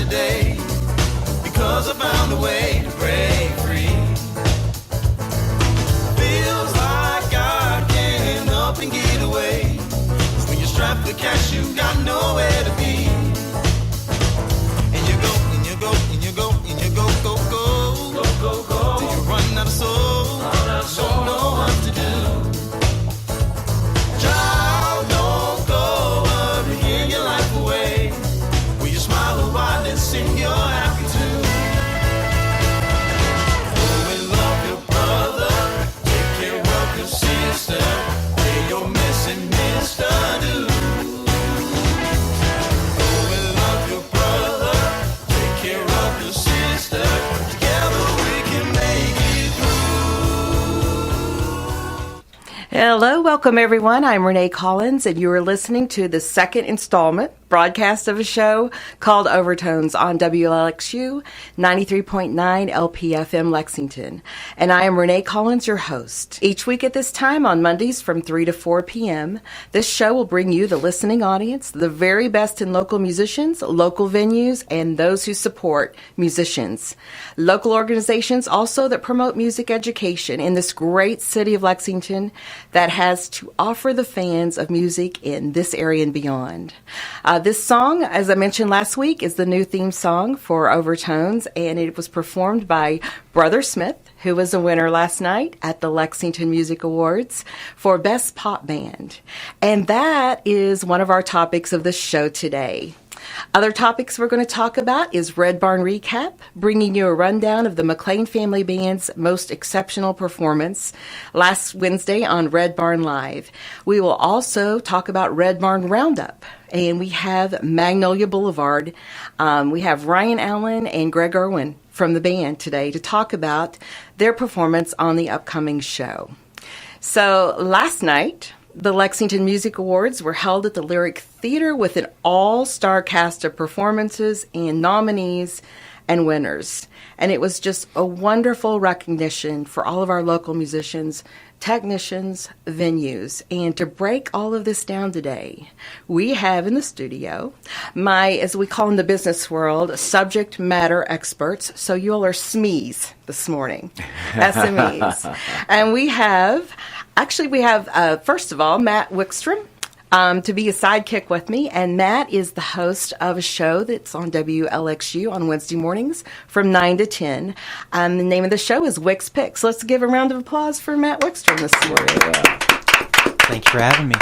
today, because I found a way to break free. Feels like God can't up and get away. 'Cause when you're strapped for cash, you got nowhere to be. And you go, and you go, and you go, and you go, go, go, go, go, go. Till you run out of soul, don't know what to do. Child, don't go hurrying your life away. Will you smile a while and sing your happy tune? Oh, and love your brother, take care of your sister, pay your missing Mr. Dude. Oh, and love your brother, take care of your sister, together we can make it through. Hello, welcome everyone. I'm Renee Collins, and you are listening to the second installment broadcast of a show called Overtones on WLXU 93.9 LPFM Lexington. And I am Renee Collins, your host. Each week at this time on Mondays from 3 to 4 p.m., this show will bring you the listening audience, the very best in local musicians, local venues, and those who support musicians. Local organizations also that promote music education in this great city of Lexington that has to offer the fans of music in this area and beyond. This song, as I mentioned last week, is the new theme song for Overtones, and it was performed by Brother Smith, who was a winner last night at the Lexington Music Awards for Best Pop Band. And that is one of our topics of the show today. Other topics we're going to talk about is Red Barn Recap, bringing you a rundown of the McLean Family Band's most exceptional performance last Wednesday on Red Barn Live. We will also talk about Red Barn Roundup, and we have Magnolia Boulevard. We have Ryan Allen and Greg Irwin from the band today to talk about their performance on the upcoming show. So last night, the Lexington Music Awards were held at the Lyric Theater with an all-star cast of performances and nominees and winners. And it was just a wonderful recognition for all of our local musicians, technicians, venues. And to break all of this down today, we have in the studio my, as we call in the business world, subject matter experts. So you all are SMEs this morning, SMEs. And we have, first of all, Matt Wickstrom to be a sidekick with me. And Matt is the host of a show that's on WLXU on Wednesday mornings from 9 to 10. The name of the show is Wicks Picks. Let's give a round of applause for Matt Wickstrom this morning. Thanks for having me.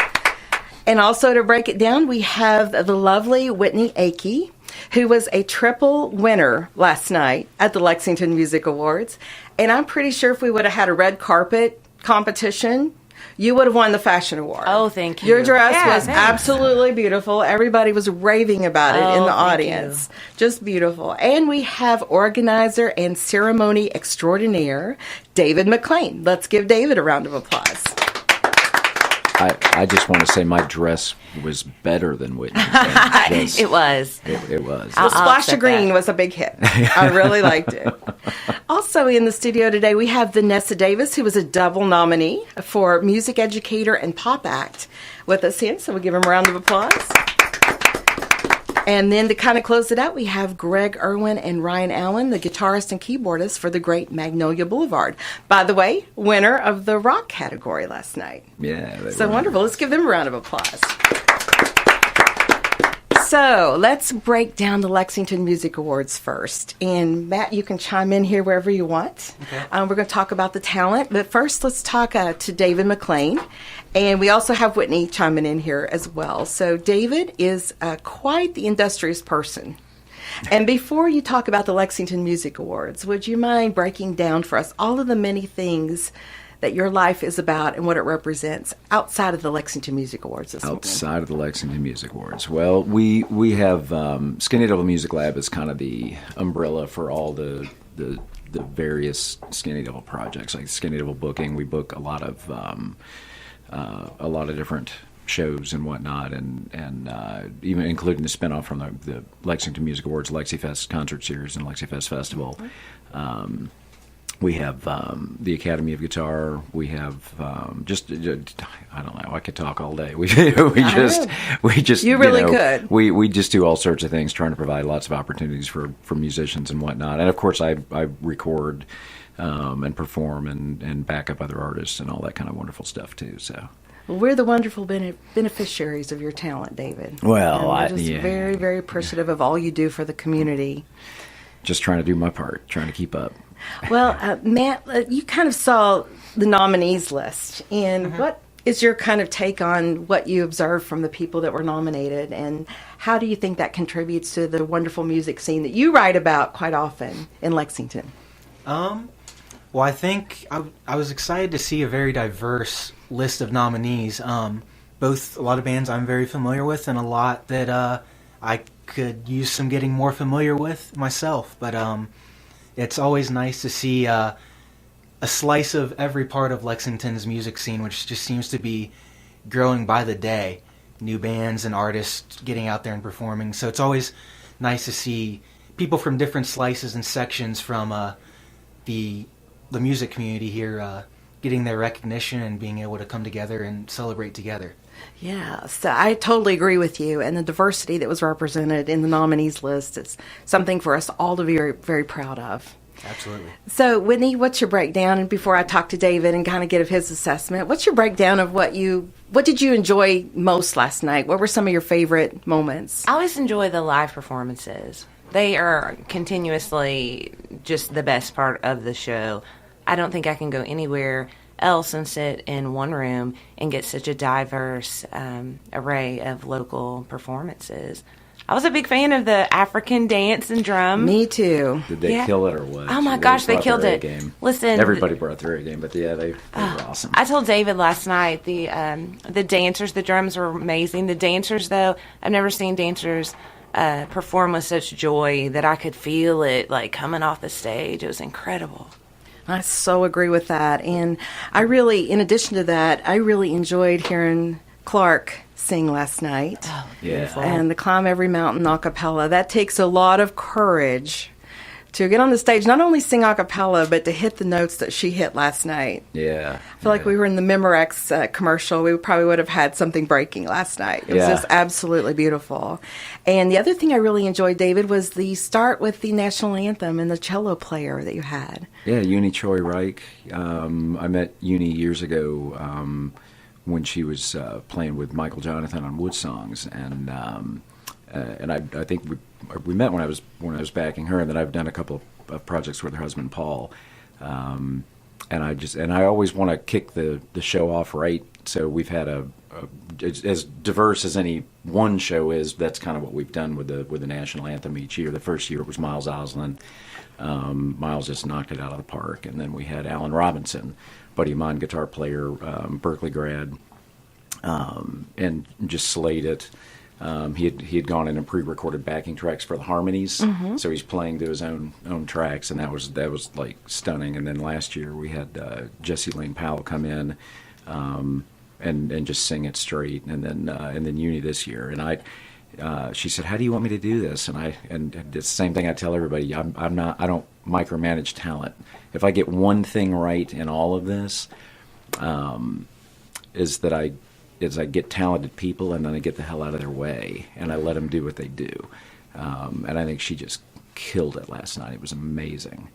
And also to break it down, we have the lovely Whitney Acke, who was a triple winner last night at the Lexington Music Awards. And I'm pretty sure if we would have had a red carpet competition, you would have won the fashion award. Oh, thank you. Your dress was absolutely beautiful. Everybody was raving about it in the audience. Just beautiful. And we have organizer and ceremony extraordinaire, David McLean. Let's give David a round of applause. I just want to say my dress was better than Whitney. It was. It was. The splash of green was a big hit. I really liked it. Also in the studio today, we have Vanessa Davis, who was a double nominee for Music Educator and Pop Act with us in, so we'll give him a round of applause. And then to kind of close it out, we have Greg Irwin and Ryan Allen, the guitarist and keyboardist for the great Magnolia Boulevard. By the way, winner of the rock category last night. Yeah. So wonderful. Let's give them a round of applause. So let's break down the Lexington Music Awards first. And Matt, you can chime in here wherever you want. Okay. We're going to talk about the talent. But first, let's talk to David McLean. And we also have Whitney chiming in here as well. So David is quite the industrious person. And before you talk about the Lexington Music Awards, would you mind breaking down for us all of the many things that your life is about and what it represents outside of the Lexington Music Awards this morning? Outside of the Lexington Music Awards. Well, we have Skinny Devil Music Lab is kind of the umbrella for all the various Skinny Devil projects, like Skinny Devil booking. We book a lot of different shows and whatnot, and even including the spinoff from the Lexington Music Awards, LexiFest concert series and LexiFest Festival. We have the Academy of Guitar. We have just I don't know. I could talk all day. We just You really could. We just do all sorts of things, trying to provide lots of opportunities for musicians and whatnot. And of course, I record and perform and back up other artists and all that kind of wonderful stuff too. So. Well, we're the wonderful beneficiaries of your talent, David. Well, we're just very, very appreciative of all you do for the community. Just trying to do my part, trying to keep up. Well, Matt, you kind of saw the nominees list, and what is your kind of take on what you observed from the people that were nominated, and how do you think that contributes to the wonderful music scene that you write about quite often in Lexington? Well, I think I was excited to see a very diverse list of nominees. Both a lot of bands I'm very familiar with, and a lot that I could use some getting more familiar with myself. But it's always nice to see a slice of every part of Lexington's music scene, which just seems to be growing by the day. New bands and artists getting out there and performing. So it's always nice to see people from different slices and sections from the music community here getting their recognition and being able to come together and celebrate together. Yeah, so I totally agree with you. And the diversity that was represented in the nominees list is something for us all to be very, very proud of. Absolutely. So, Whitney, what's your breakdown? And before I talk to David and kind of get his assessment, what's your breakdown of what did you enjoy most last night? What were some of your favorite moments? I always enjoy the live performances. They are continuously just the best part of the show. I don't think I can go anywhere else and sit in one room and get such a diverse array of local performances. I was a big fan of the African dance and drum. Me too. Did they kill it or what? Oh my gosh, they killed it. Game. Listen, everybody brought their A game, but yeah, they were awesome. I told David last night the dancers, the drums were amazing. The dancers, though, I've never seen dancers perform with such joy that I could feel it like coming off the stage. It was incredible. I so agree with that. And I really, in addition to that, I really enjoyed hearing Clark sing last night. Oh, beautiful. And the Climb Every Mountain a cappella. That takes a lot of courage to get on the stage, not only sing a cappella, but to hit the notes that she hit last night. Yeah. I feel like we were in the Memorex commercial. We probably would have had something breaking last night. It was just absolutely beautiful. And the other thing I really enjoyed, David, was the start with the national anthem and the cello player that you had. Yeah, Uni Choi Reich. I met Uni years ago when she was playing with Michael Jonathan on Wood Songs, and I think we met when I was backing her, and then I've done a couple of projects with her husband Paul, and I always want to kick the show off right. So we've had as diverse as any one show is. That's kind of what we've done with the national anthem each year. The first year it was Miles Oslin. Miles just knocked it out of the park, and then we had Alan Robinson, buddy of mine, guitar player, Berkeley grad, and just slayed it. He had gone in and pre-recorded backing tracks for the harmonies, so he's playing to his own tracks, and that was like stunning. And then last year we had Jessie Lane Powell come in and just sing it straight, and then Uni this year. And she said, "How do you want me to do this?" And it's the same thing I tell everybody. I don't micromanage talent. If I get one thing right in all of this, is that I get talented people, and then I get the hell out of their way, and I let them do what they do. And I think she just killed it last night. It was amazing.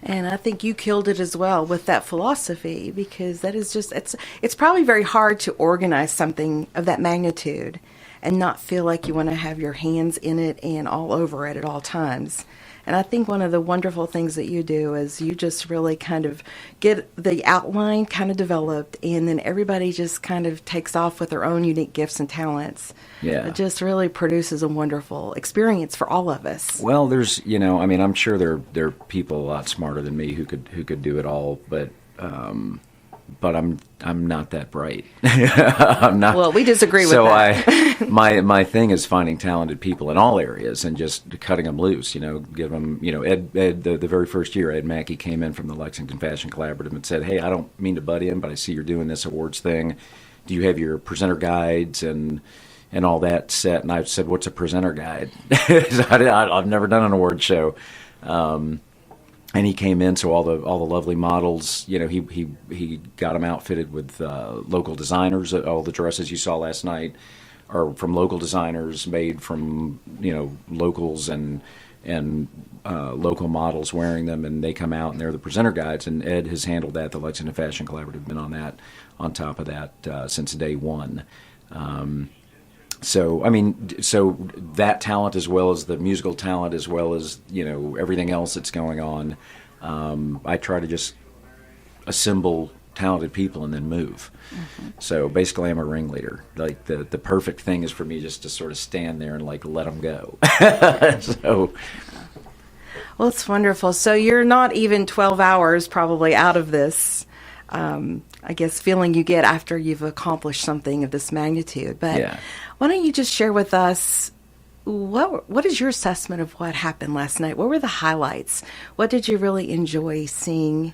And I think you killed it as well with that philosophy, because that is just, it's probably very hard to organize something of that magnitude and not feel like you want to have your hands in it and all over it at all times. And I think one of the wonderful things that you do is you just really kind of get the outline kind of developed, and then everybody just kind of takes off with their own unique gifts and talents. Yeah. It just really produces a wonderful experience for all of us. Well, there's, I'm sure there are people a lot smarter than me who could do it all, but I'm not that bright. I'm not. Well, we disagree with that. So my thing is finding talented people in all areas and just cutting them loose. Give them. Ed the very first year, Ed Mackey came in from the Lexington Fashion Collaborative and said, "Hey, I don't mean to butt in, but I see you're doing this awards thing. Do you have your presenter guides and all that set?" And I said, "What's a presenter guide?" I've never done an award show. And he came in, so all the lovely models, you know, he got them outfitted with local designers. All the dresses you saw last night are from local designers, made from, you know, locals and local models wearing them, and they come out and they're the presenter guides. And Ed has handled that. The Lexington Fashion Collaborative been on that, on top of that since day one. So, I mean, so that talent, as well as the musical talent, as well as, you know, everything else that's going on, I try to just assemble talented people and then move. Mm-hmm. So basically I'm a ringleader. Like the perfect thing is for me just to sort of stand there and like let them go. So. Well, it's wonderful. So you're not even 12 hours probably out of this, I guess, feeling you get after you've accomplished something of this magnitude. But yeah. Why don't you just share with us, what is your assessment of what happened last night? What were the highlights? What did you really enjoy seeing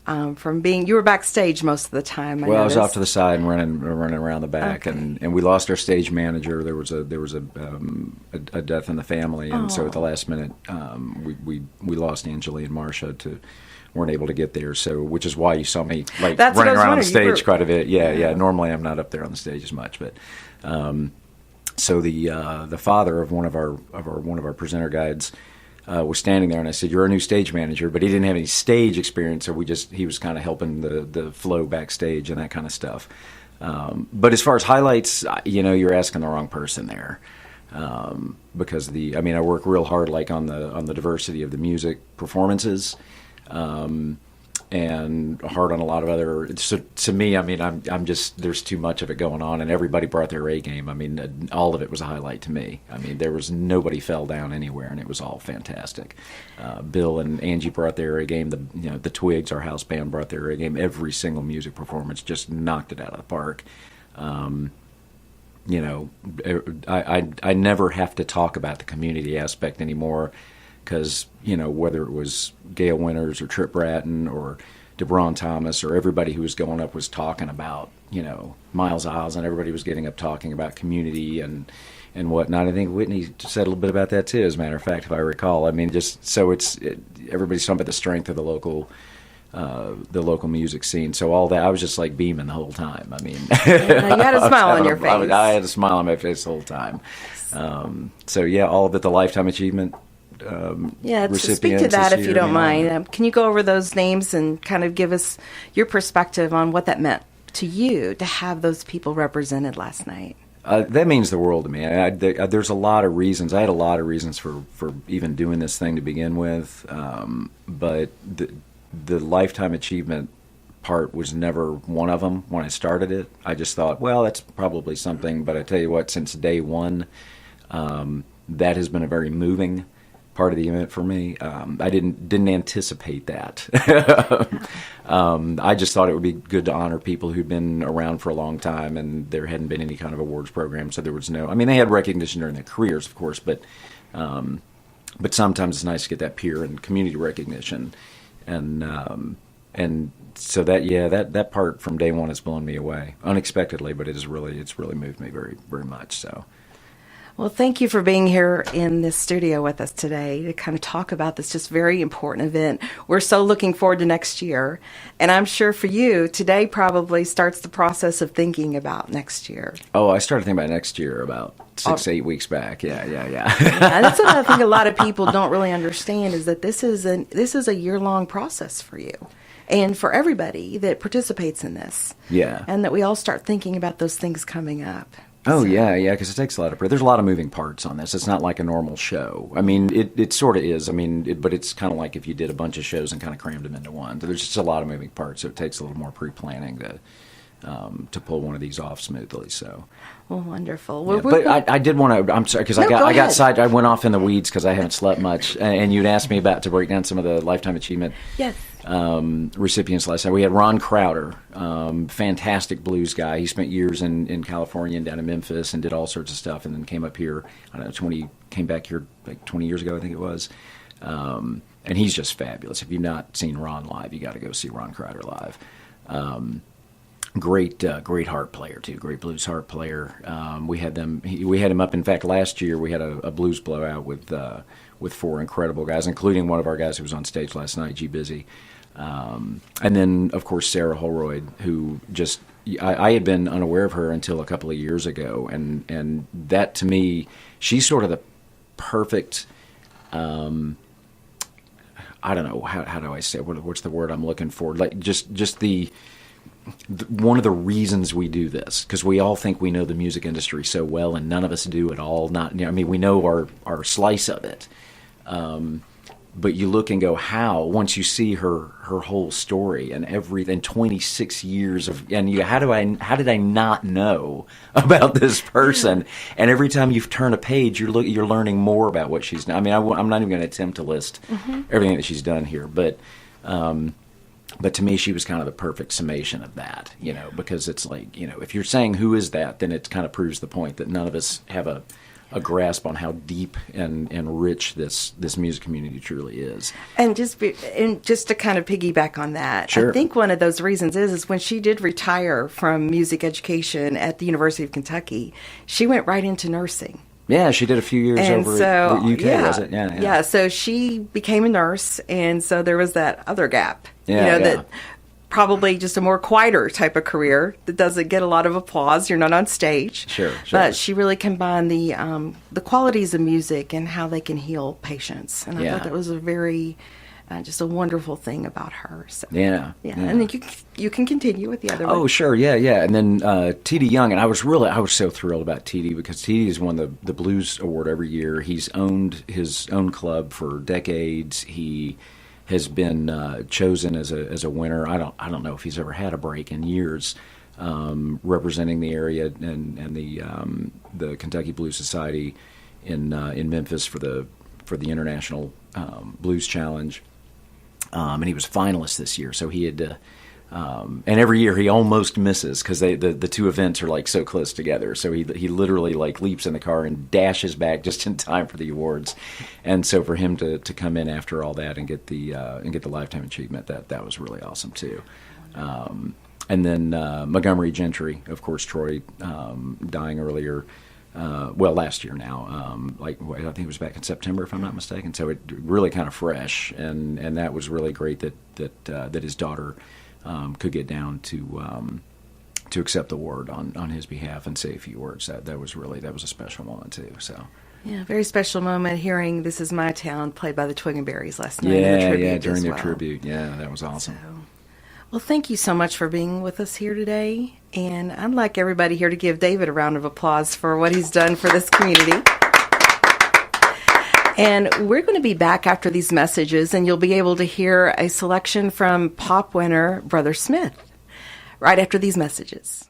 from being, you were backstage most of the time, I was off to the side and running around the back, okay. and we lost our stage manager. There was a death in the family, and so at the last minute, we lost Angela and Marcia weren't able to get there. So, which is why you saw me like running around the stage quite a bit. Yeah. Normally I'm not up there on the stage as much, but so the father of one of our presenter guides was standing there, and I said, "You're our new stage manager," but he didn't have any stage experience, so he was kind of helping the flow backstage and that kind of stuff. But as far as highlights, you know, you're asking the wrong person there, because I work real hard like on the diversity of the music performances. And hard on a lot of other. So to me, I mean, I'm just, there's too much of it going on, and everybody brought their A game. I mean, all of it was a highlight to me. I mean, nobody fell down anywhere, and it was all fantastic. Bill and Angie brought their A game. The Twigs, our house band, brought their A game. Every single music performance just knocked it out of the park. You know, I never have to talk about the community aspect anymore. Because, you know, whether it was Gail Winters or Trip Bratton or DeBron Thomas or everybody who was going up was talking about, you know, Miles Isles, and everybody was getting up talking about community and whatnot. I think Whitney said a little bit about that too, as a matter of fact, if I recall. I mean, just so everybody's talking about the strength of the local music scene. So all that, I was just like beaming the whole time. I mean, you had a smile on your face. I had a smile on my face the whole time. So yeah, all of it, the Lifetime Achievement. So speak to that if you don't mind. Can you go over those names and kind of give us your perspective on what that meant to you to have those people represented last night? That means the world to me. There's a lot of reasons. I had a lot of reasons for even doing this thing to begin with, but the Lifetime Achievement part was never one of them when I started it. I just thought, well, that's probably something, but I tell you what, since day one, that has been a very moving part of the event for me. I didn't anticipate that. I just thought it would be good to honor people who'd been around for a long time, and there hadn't been any kind of awards program, so there was no. I mean, they had recognition during their careers, of course, but sometimes it's nice to get that peer and community recognition, and so that part from day one has blown me away unexpectedly, but it's really moved me very, very much so. Well, thank you for being here in this studio with us today to kind of talk about this just very important event. We're so looking forward to next year. And I'm sure for you, today probably starts the process of thinking about next year. Oh, I started thinking about next year about 6 to 8 weeks back. Yeah. That's what I think a lot of people don't really understand, is that this is a year-long process for you and for everybody that participates in this. Yeah. And that we all start thinking about those things coming up. Oh, yeah, because it takes a lot of... There's a lot of moving parts on this. It's not like a normal show. I mean, it sort of is. I mean, but it's kind of like if you did a bunch of shows and kind of crammed them into one. There's just a lot of moving parts, so it takes a little more pre-planning to pull one of these off smoothly. So, well, wonderful. Yeah, but I did want to... I'm sorry, because I got side. I went off in the weeds because I haven't slept much, and you'd asked me to break down some of the Lifetime Achievement. Yes. Recipients last night. We had Ron Crowder, fantastic blues guy. He spent years in California and down in Memphis and did all sorts of stuff, and then came up here. I don't know, came back here like 20 years ago, I think it was. And he's just fabulous. If you've not seen Ron live, you got to go see Ron Crowder live. great harp player too, great blues harp player. We had him up. In fact, last year we had a blues blowout with 4 incredible guys, including one of our guys who was on stage last night, G Busy. And then of course Sarah Holroyd, who just I had been unaware of her until a couple of years ago, and that to me, she's sort of the perfect. I don't know how do I say it? What's the word I'm looking for? Like just the one of the reasons we do this, because we all think we know the music industry so well, and none of us do at all. We know our slice of it, but you look and go, how? Once you see her whole story and everything, 26 years of, and how did I not know about this person? And every time you turn a page, you're learning more about what she's done. I mean, I'm not even going to attempt to list everything that she's done here, but to me, she was kind of the perfect summation of that, because it's like, if you're saying who is that, then it kind of proves the point that none of us have a grasp on how deep and rich this music community truly is. And just to kind of piggyback on that, sure. I think one of those reasons is when she did retire from music education at the University of Kentucky, she went right into nursing. Yeah, she did a few years over at UK, was it? Yeah, so she became a nurse, and so there was that other gap. That probably just a more quieter type of career that doesn't get a lot of applause. You're not on stage. Sure. But she really combined the qualities of music and how they can heal patients. And I thought that was a very, just a wonderful thing about her. So, yeah. And then you can continue with the other one. Oh, sure. Yeah. And then T.D. Young, and I was so thrilled about T.D. because T.D. has won the Blues Award every year. He's owned his own club for decades. He has been chosen as a winner. I don't know if he's ever had a break in years, representing the area and the Kentucky Blues Society in Memphis for the International Blues Challenge, and he was finalist this year. So he had and every year he almost misses because the two events are like so close together. So he literally like leaps in the car and dashes back just in time for the awards. And so for him to come in after all that and get the lifetime achievement, that was really awesome too. And then Montgomery Gentry, of course, Troy dying earlier. Last year now. I think it was back in September, if I'm not mistaken. So it really kind of fresh, and that was really great that his daughter could get down to accept the award on his behalf and say a few words. That was a special moment too. So. Yeah, very special moment hearing "This Is My Town" played by the Twiggenberries last night. During their tribute. Yeah, that was awesome. Well, thank you so much for being with us here today. And I'd like everybody here to give David a round of applause for what he's done for this community. And we're going to be back after these messages, and you'll be able to hear a selection from pop winner Brother Smith right after these messages.